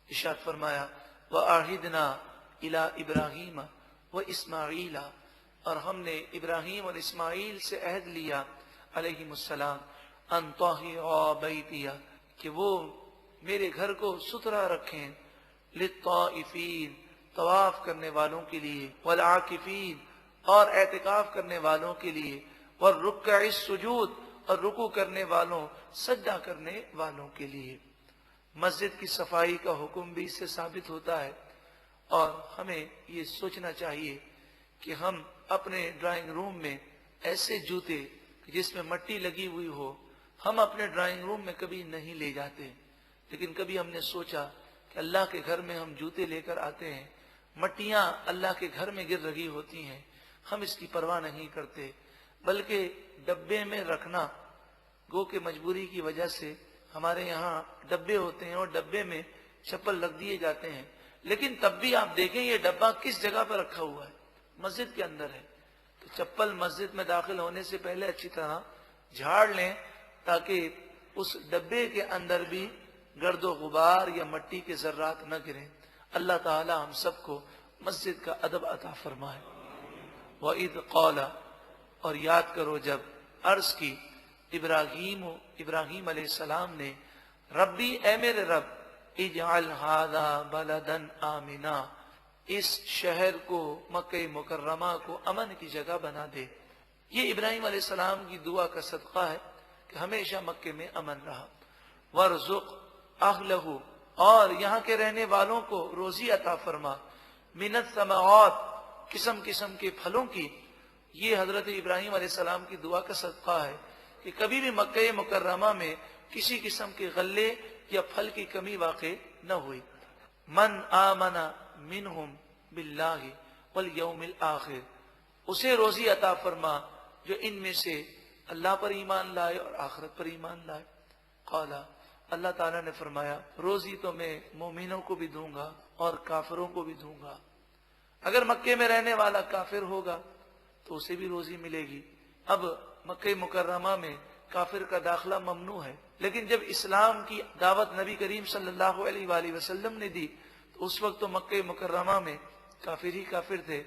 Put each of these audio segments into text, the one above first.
ارشاد فرمایا وَأَعْهِدْنَا إِلَىٰ إِبْرَاهِيمَ وَإِسْمَاعِيلَ، اور ہم نے ابراہیم اور اسماعیل سے عہد لیا علیہم السلام ان طَهِّرَا بَيْتِیَ، کہ وہ میرے گھر کو ستھرا رکھیں، للطائفین، طواف کرنے والوں کے لیے، والعاکفین، اور اعتکاف کرنے والوں کے لیے، والرکع السجود، اور رکوع کرنے والوں، سجدہ کرنے والوں کے لیے۔ مسجد کی صفائی کا حکم بھی اس سے ثابت ہوتا ہے، اور ہمیں یہ سوچنا چاہیے کہ ہم اپنے ڈرائنگ روم میں ایسے جوتے جس میں مٹی لگی ہوئی ہو ہم اپنے ڈرائنگ روم میں کبھی نہیں لے جاتے، لیکن کبھی ہم نے سوچا کہ اللہ کے گھر میں ہم جوتے لے کر آتے ہیں، مٹیاں اللہ کے گھر میں گر رہی ہوتی ہیں، ہم اس کی پرواہ نہیں کرتے، بلکہ ڈبے میں رکھنا، گو کہ مجبوری کی وجہ سے ہمارے یہاں ڈبے ہوتے ہیں اور ڈبے میں چپل رکھ دیے جاتے ہیں، لیکن تب بھی آپ دیکھیں یہ ڈبہ کس جگہ پر رکھا ہوا ہے، مسجد کے اندر ہے، تو چپل مسجد میں داخل ہونے سے پہلے اچھی طرح جھاڑ لیں تاکہ اس ڈبے کے اندر بھی گرد و غبار یا مٹی کے ذرات نہ گریں۔ اللہ تعالی ہم سب کو مسجد کا ادب عطا فرمائے۔ وَإِذْ قَالَ، اور یاد کرو جب عرض کی ابراہیم علیہ السلام نے، ربی، اے میرے رب، اجعل ھذا بلدا آمنا، اس شہر کو، مکہ مکرمہ کو امن کی جگہ بنا دے۔ یہ ابراہیم علیہ السلام کی دعا کا صدقہ ہے کہ ہمیشہ مکے میں امن رہا۔ وارزق اہلہ، اور یہاں کے رہنے والوں کو روزی عطا فرما، من الثمرات، قسم قسم کے پھلوں کی۔ یہ حضرت ابراہیم علیہ السلام کی دعا کا صدقہ ہے کہ کبھی بھی مکہ مکرمہ میں کسی قسم کے غلے یا پھل کی کمی واقع نہ ہوئی۔ من آمن منہم باللہ والیوم الآخر، اسے روزی عطا فرما جو ان میں سے اللہ پر ایمان لائے اور آخرت پر ایمان لائے۔ قال، اللہ تعالیٰ نے فرمایا روزی تو میں مومنوں کو بھی دوں گا اور کافروں کو بھی دوں گا۔ اگر مکے میں رہنے والا کافر ہوگا تو اسے بھی روزی ملے گی۔ اب مکہ مکرمہ میں کافر کا داخلہ ممنوع ہے، لیکن جب اسلام کی دعوت نبی کریم صلی اللہ علیہ وآلہ وسلم نے دی تو اس وقت تو مکہ مکرمہ میں کافر ہی کافر تھے،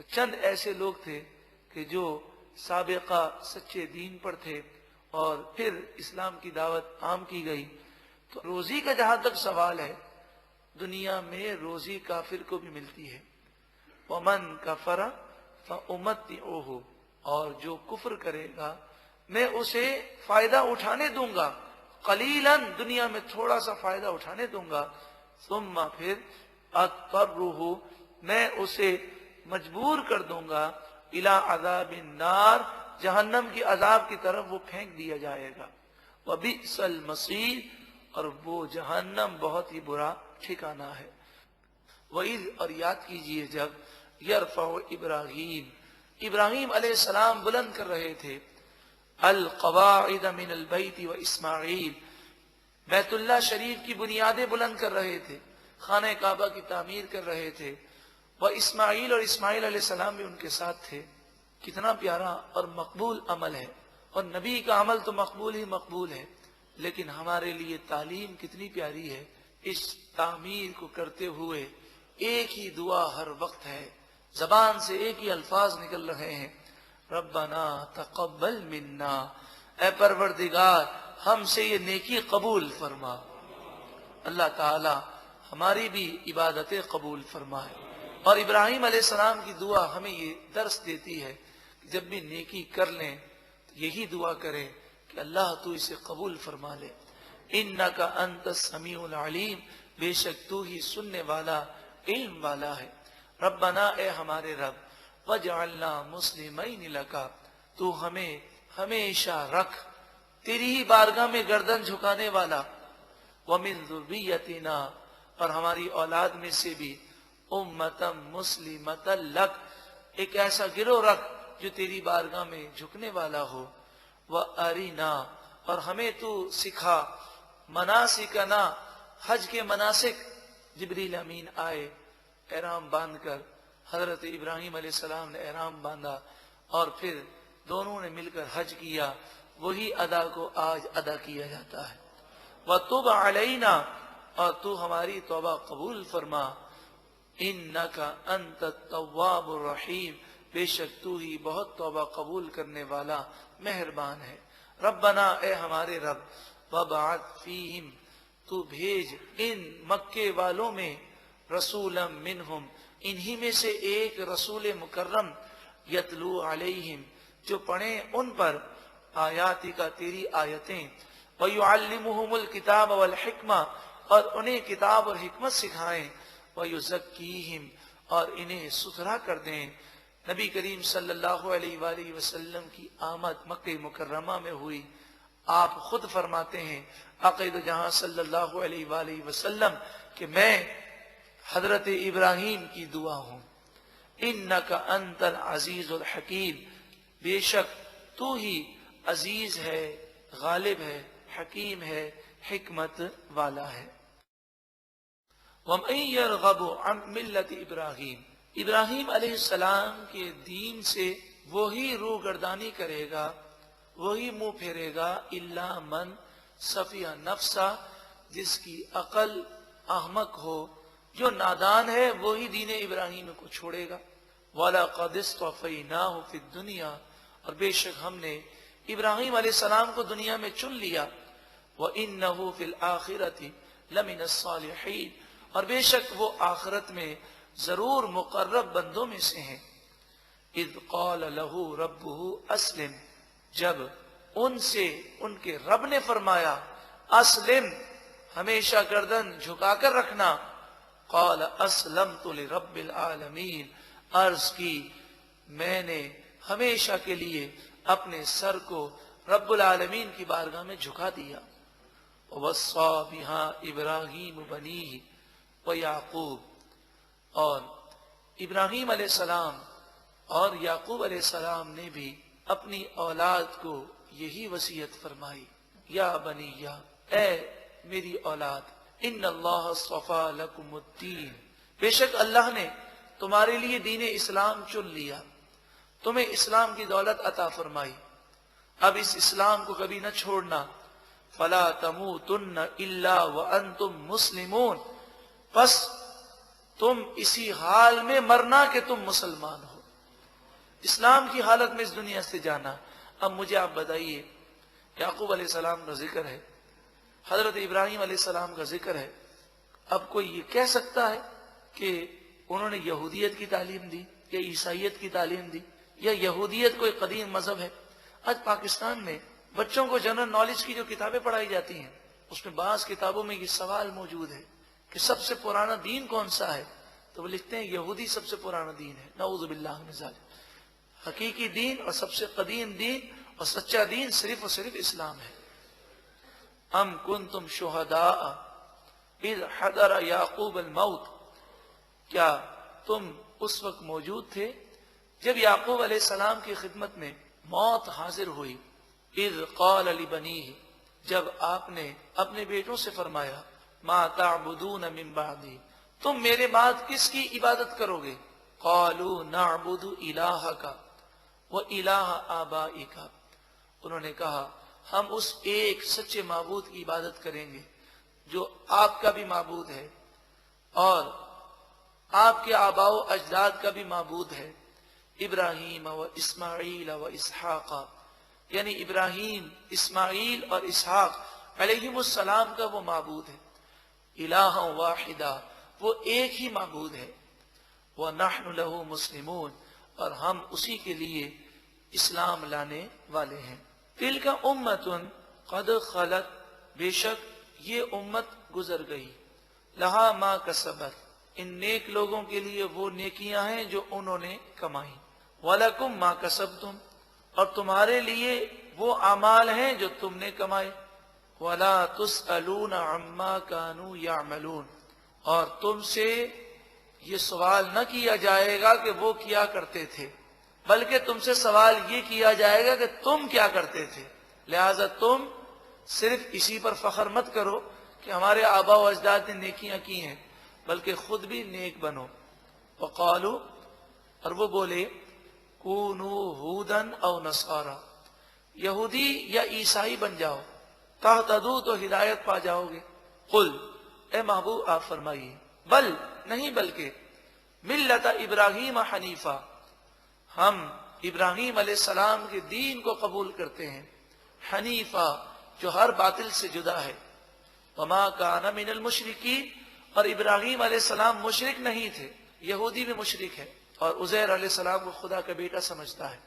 چند ایسے لوگ تھے کہ جو سابقہ سچے دین پر تھے اور پھر اسلام کی دعوت عام کی گئی۔ تو روزی کا جہاں تک سوال ہے، دنیا میں روزی کافر کو بھی ملتی ہے۔ وَمَن كَفَرَ فَأُمَتِّعُهُ، اور جو کفر کرے گا میں اسے فائدہ اٹھانے دوں گا، قلیلاً، دنیا میں تھوڑا سا فائدہ اٹھانے دوں گا، ثم پھر اضطرہ، میں اسے مجبور کر دوں گا، الی عذاب النار، جہنم کی عذاب کی طرف وہ پھینک دیا جائے گا، وبئس المصیر، اور وہ جہنم بہت ہی برا ٹھکانہ ہے۔ وَإِذْ، اور یاد کیجئے جب، یرفع ابراہیم علیہ السلام بلند کر رہے تھے، القواعد من البیت و اسماعیل، بیت اللہ شریف کی بنیادیں بلند کر رہے تھے، خانہ کعبہ کی تعمیر کر رہے تھے، وہ اسماعیل، اور اسماعیل علیہ السلام بھی ان کے ساتھ تھے۔ کتنا پیارا اور مقبول عمل ہے، اور نبی کا عمل تو مقبول ہی مقبول ہے، لیکن ہمارے لیے تعلیم کتنی پیاری ہے۔ اس تعمیر کو کرتے ہوئے ایک ہی دعا ہر وقت ہے، زبان سے ایک ہی الفاظ نکل رہے ہیں، ربنا تقبل منا، اے پروردگار ہم سے یہ نیکی قبول فرما۔ اللہ تعالی ہماری بھی عبادتیں قبول فرمائے۔ اور ابراہیم علیہ السلام کی دعا ہمیں یہ درس دیتی ہے کہ جب بھی نیکی کر لیں تو یہی دعا کریں کہ اللہ تو اسے قبول فرما لے۔ انک انت السمیع العلیم، بے شک تو ہی سننے والا، علم والا ہے۔ ربنا، اے ہمارے رب، وجعلنا مسلمین لک، تو ہمیں ہمیشہ رکھ تیری ہی بارگاہ میں گردن جھکانے والا، ومن ذریتنا، اور ہماری اولاد میں سے بھی، امتا مسلمتا لک، ایک ایسا گروہ رکھ جو تیری بارگاہ میں جھکنے والا ہو، وَأَرِنَا، اور ہمیں تو سکھا، مناسکنا، حج کے مناسک۔ جبریل امین آئے احرام باندھ کر، حضرت ابراہیم علیہ السلام نے احرام باندھا اور پھر دونوں نے مل کر حج کیا، وہی ادا کو آج ادا کیا جاتا ہے۔ وَتُبْ عَلَيْنَا، اور تو ہماری توبہ قبول فرما، انکا انت التواب الرحیم، بے شک تو ہی بہت توبہ قبول کرنے والا مہربان ہے۔ ربنا، اے ہمارے رب، وابعث فیہم، تو بھیج ان مکے والوں میں رسولا منہم، انہی میں سے ایک رسول مکرم، یتلو علیہم، جو پڑھیں ان پر آیاتی کا، تیری آیتیں، وَيُعَلِّمُهُمُ الْكِتَابَ وَالْحِکْمَةَ، اور انہیں کتاب اور حکمت سکھائیں، وَيُزَكِّيهِمْ، اور انہیں ستھرا کر دیں۔ نبی کریم صلی اللہ علیہ وآلہ وسلم کی آمد مکہ مکرمہ میں ہوئی۔ آپ خود فرماتے ہیں عقید جہاں صلی اللہ علیہ وآلہ وسلم کہ میں حضرت ابراہیم کی دعا ہوں، انکا انت العزیز الحکیم، بے شک تو ہی عزیز ہے، غالب ہے، حکیم ہے، حکمت والا ہے۔ وَمَن يَرْغَبُ عَن مِلَّةِ ابراہیم، ابراہیم علیہ السلام کے دین سے وہی روگردانی کرے گا، وہی منہ پھیرے گا، الا من صفیہ نفسہ، جس کی عقل احمق ہو، جو نادان ہے وہی دین ابراہیم کو چھوڑے گا۔ وَلَقَدِ اصْطَفَيْنَاهُ فِي الدُّنْيَا، اور بے شک ہم نے ابراہیم علیہ السلام کو دنیا میں چن لیا۔ وَإِنَّهُ فِي الْآخِرَةِ لَمِنَ الصَّالِحِينَ، اور بے شک وہ آخرت میں ضرور مقرب بندوں میں سے ہیں۔ اذ قال له ربه اسلم، جب ان سے ان کے رب نے فرمایا اسلم، ہمیشہ گردن جھکا کر رکھنا۔ قال اسلمت لرب العالمین، عرض کی میں نے ہمیشہ کے لیے اپنے سر کو رب العالمین کی بارگاہ میں جھکا دیا۔ وَوَصَّى بِهَا إِبْرَاهِيمُ بَنِيهِ وَيَعْقُوبُ، اور ابراہیم علیہ السلام اور یعقوب علیہ السلام نے بھی اپنی اولاد کو یہی وصیت فرمائی، یا بنی، اے میری اولاد، ان اللہ اصطفیٰ لکم الدین، بے شک اللہ نے تمہارے لیے دین اسلام چن لیا، تمہیں اسلام کی دولت عطا فرمائی، اب اس اسلام کو کبھی نہ چھوڑنا۔ فلا تموتن الا وانتم مسلمون، بس تم اسی حال میں مرنا کہ تم مسلمان ہو، اسلام کی حالت میں اس دنیا سے جانا۔ اب مجھے آپ بتائیے، یعقوب علیہ السلام کا ذکر ہے، حضرت ابراہیم علیہ السلام کا ذکر ہے، اب کوئی یہ کہہ سکتا ہے کہ انہوں نے یہودیت کی تعلیم دی یا عیسائیت کی تعلیم دی، یا یہودیت کوئی قدیم مذہب ہے؟ آج پاکستان میں بچوں کو جنرل نالج کی جو کتابیں پڑھائی جاتی ہیں، اس میں بعض کتابوں میں یہ سوال موجود ہے کہ سب سے پرانا دین کون سا ہے، تو وہ لکھتے ہیں یہودی سب سے پرانا دین ہے۔ نعوذ باللہ من ذالک، حقیقی دین اور سب سے قدیم دین اور سچا دین صرف اور صرف اسلام ہے۔ ام کنتم شہداء اذ حضر یعقوب الموت، کیا تم اس وقت موجود تھے جب یعقوب علیہ السلام کی خدمت میں موت حاضر ہوئی؟ اذ قال لبنیہ، جب آپ نے اپنے بیٹوں سے فرمایا ما تعبدون من بعدی، تم میرے بعد کس کی عبادت کرو گے؟ قالوا نعبد الہک والہ آبائک، انہوں نے کہا ہم اس ایک سچے معبود کی عبادت کریں گے جو آپ کا بھی معبود ہے اور آپ کے آباء و اجداد کا بھی معبود ہے، ابراہیم و اسماعیل و اسحاق، یعنی ابراہیم، اسماعیل اور اسحاق علیہم السلام کا وہ معبود ہے۔ الہ واحدہ، وہ ایک ہی معبود ہے۔ وَنَحْنُ لَهُ مُسْلِمُونَ، اور ہم اسی کے لیے اسلام لانے والے ہیں۔ تِلْكَ أُمَّةٌ قَدْ خَلَتْ، بے شک یہ امت گزر گئی، لہا ما کسبت، ان نیک لوگوں کے لیے وہ نیکیاں ہیں جو انہوں نے کمائی، وَلَكُمْ مَا كَسَبْتُمْ، اور تمہارے لیے وہ اعمال ہیں جو تم نے کمائے، وَلَا تُسْأَلُونَ عَمَّا كَانُوا يَعْمَلُونَ، اور تم سے یہ سوال نہ کیا جائے گا کہ وہ کیا کرتے تھے، بلکہ تم سے سوال یہ کیا جائے گا کہ تم کیا کرتے تھے، لہذا تم صرف اسی پر فخر مت کرو کہ ہمارے آباء و اجداد نے نیکیاں کی ہیں، بلکہ خود بھی نیک بنو۔ وقالو، اور وہ بولے کونوا ہودن او نصارا، یہودی یا عیسائی بن جاؤ، تہتدوا تو ہدایت پا جاؤ گے۔ قل، اے محبوب آپ فرمائیے بل نہیں بلکہ ملت ابراہیم حنیفہ، ہم ابراہیم علیہ السلام کے دین کو قبول کرتے ہیں، حنیفہ جو ہر باطل سے جدا ہے، وما کان من المشرکین، اور ابراہیم علیہ السلام مشرک نہیں تھے، یہودی بھی مشرک ہے اور عزیر علیہ السلام کو خدا کا بیٹا سمجھتا ہے،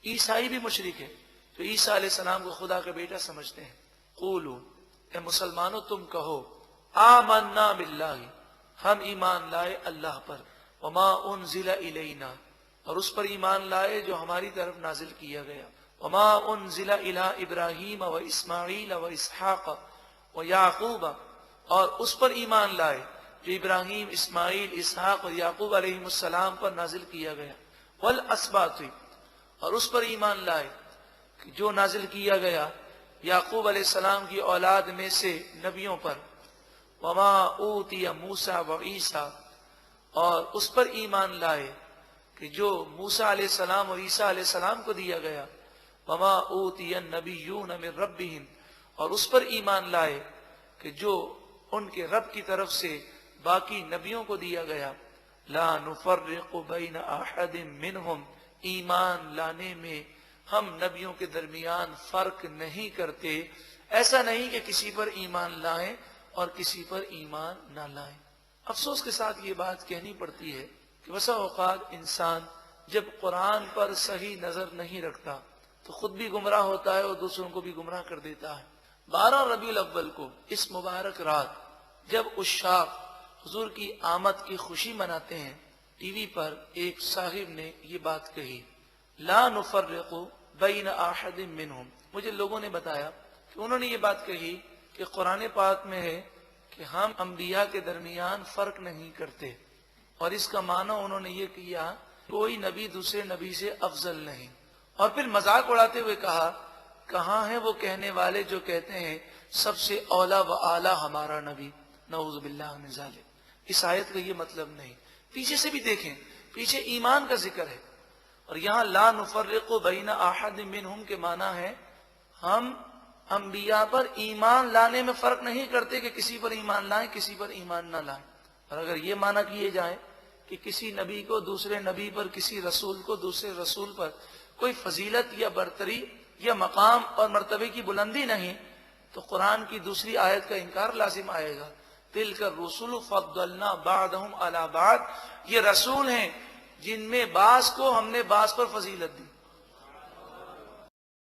عیسائی بھی مشرک ہے تو عیسیٰ علیہ السلام کو خدا کا بیٹا سمجھتے ہیں۔ قولو، اے مسلمانوں تم کہو، آمنا باللہ، ہم ایمان لائے اللہ پر، وما انزل الینا، اور اس پر ایمان لائے جو ہماری طرف نازل کیا گیا، وما انزل الی ابراہیم و اسماعیل و اسحاق و یعقوب، اور اس پر ایمان لائے جو ابراہیم، اسماعیل، اسحاق اور یعقوب علیہ السلام پر نازل کیا گیا، والاسباط، اور اس پر ایمان لائے جو نازل کیا گیا یعقوب علیہ السلام کی اولاد میں سے نبیوں پر، وما اوتی موسیٰ و عیسیٰ، اور اس پر ایمان لائے کہ جو موسیٰ علیہ السلام اور عیسیٰ علیہ السلام کو دیا گیا، وما اوتی النبیون من ربہم، اور اس پر ایمان لائے کہ جو ان کے رب کی طرف سے باقی نبیوں کو دیا گیا، لا نفرق بین احد منہم، ایمان لانے میں ہم نبیوں کے درمیان فرق نہیں کرتے، ایسا نہیں کہ کسی پر ایمان لائیں اور کسی پر ایمان نہ لائیں۔ افسوس کے ساتھ یہ بات کہنی پڑتی ہے کہ بسا اوقات انسان جب قرآن پر صحیح نظر نہیں رکھتا تو خود بھی گمراہ ہوتا ہے اور دوسروں کو بھی گمراہ کر دیتا ہے۔ 12 ربیع الاول کو اس مبارک رات جب عشاق حضور کی آمد کی خوشی مناتے ہیں، ٹی وی پر ایک صاحب نے یہ بات کہی، لا نفرق بین احد منہم، مجھے لوگوں نے بتایا کہ انہوں نے یہ بات کہی کہ قرآن پاک میں ہے کہ ہم انبیاء کے درمیان فرق نہیں کرتے، اور اس کا معنی انہوں نے یہ کیا کوئی نبی دوسرے نبی سے افضل نہیں، اور پھر مذاق اڑاتے ہوئے کہا کہاں ہیں وہ کہنے والے جو کہتے ہیں سب سے اولا و اعلیٰ ہمارا نبی، نعوذ باللہ من ذالک۔ اس آیت کا یہ مطلب نہیں، پیچھے سے بھی دیکھیں، پیچھے ایمان کا ذکر ہے، اور یہاں لا نفرق بین احد منہم کے معنی ہے ہم انبیاء پر ایمان لانے میں فرق نہیں کرتے کہ کسی پر ایمان لائیں کسی پر ایمان نہ لائیں۔ اور اگر یہ معنی کیے جائے کہ کسی نبی کو دوسرے نبی پر، کسی رسول کو دوسرے رسول پر کوئی فضیلت یا برتری یا مقام اور مرتبے کی بلندی نہیں، تو قرآن کی دوسری آیت کا انکار لازم آئے گا، تلک الرسل فضلنا بعضهم علی بعض، یہ رسول ہیں جن میں بعض کو ہم نے بعض پر فضیلت دی۔